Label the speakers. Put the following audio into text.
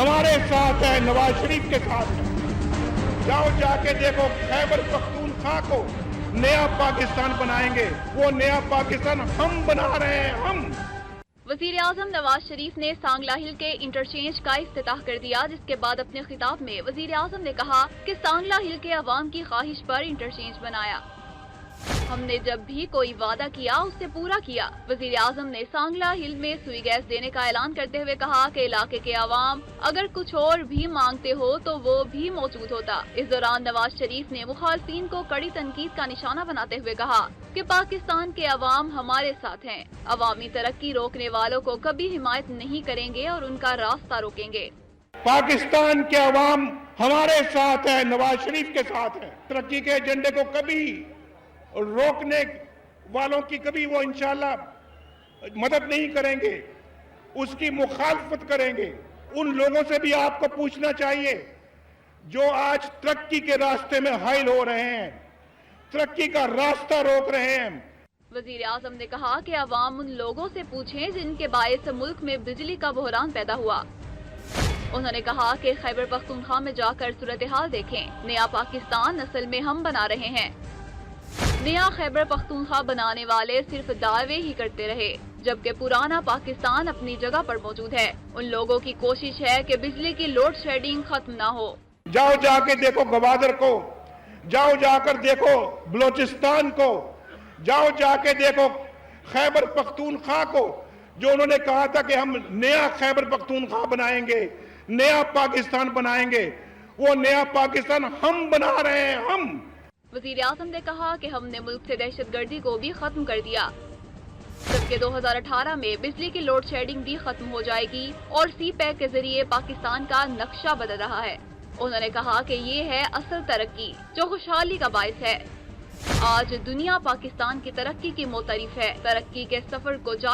Speaker 1: हमारे साथ है, नवाज शरीफ के साथ है। जाओ जाके देखो, खैबर पख्तूनख्वा को नया पाकिस्तान बनाएंगे, वो नया पाकिस्तान हम बना रहे हैं, हम।
Speaker 2: वज़ीर आज़म नवाज शरीफ ने सांगला हिल के इंटरचेंज का इफ्तिताह कर दिया, जिसके बाद अपने खिताब में वज़ीर आज़म ने कहा कि सांगला हिल के अवाम की ख्वाहिश पर इंटरचेंज बनाया। हमने जब भी कोई वादा किया उससे पूरा किया। वज़ीर आज़म ने सांगला हिल में सुई गैस देने का ऐलान करते हुए कहा कि इलाके के अवाम अगर कुछ और भी मांगते हो तो वो भी मौजूद होता। इस दौरान नवाज शरीफ ने मुखालफिन को कड़ी तनकीद का निशाना बनाते हुए कहा कि पाकिस्तान के अवाम हमारे साथ हैं। अवामी तरक्की रोकने वालों को कभी हिमायत नहीं करेंगे और उनका रास्ता रोकेंगे।
Speaker 1: पाकिस्तान के अवाम हमारे साथ है, नवाज शरीफ के साथ है। तरक्की के एजेंडे को कभी रोकने वालों की कभी वो इंशाल्लाह मदद नहीं करेंगे, उसकी मुखालफत करेंगे। उन लोगों से भी आपको पूछना चाहिए जो आज तरक्की के रास्ते में हाइल हो रहे हैं, तरक्की का रास्ता रोक रहे हैं।
Speaker 2: वज़ीर आज़म ने कहा कि अवाम उन लोगों से पूछें जिनके बायस मुल्क में बिजली का बहरान पैदा हुआ। उन्होंने कहा कि खैबर पख्तूनख्वा में जाकर सूरत हाल देखें। नया पाकिस्तान असल में हम बना रहे हैं। नया खैबर पख्तूनख्वा बनाने वाले सिर्फ दावे ही करते रहे, जबकि पुराना पाकिस्तान अपनी जगह पर मौजूद है। उन लोगों की कोशिश है कि बिजली की लोड शेडिंग खत्म ना हो।
Speaker 1: जाओ जाके देखो गवादर को, जाओ जाकर देखो बलोचिस्तान को, जाओ जाके देखो खैबर पख्तूनख्वा को, जो उन्होंने कहा था कि हम नया खैबर पख्तूनख्वा बनाएंगे, नया पाकिस्तान बनाएंगे। वो नया पाकिस्तान हम बना रहे हैं, हम।
Speaker 2: वज़ीर आज़म ने कहा कि हमने मुल्क से दहशतगर्दी को भी खत्म कर दिया, जबकि 2018 में बिजली की लोड शेडिंग भी खत्म हो जाएगी और सी पैक के जरिए पाकिस्तान का नक्शा बदल रहा है। उन्होंने कहा कि ये है असल तरक्की जो खुशहाली का बायस है। आज दुनिया पाकिस्तान की तरक्की की मोतरिफ है। तरक्की के सफर को जारी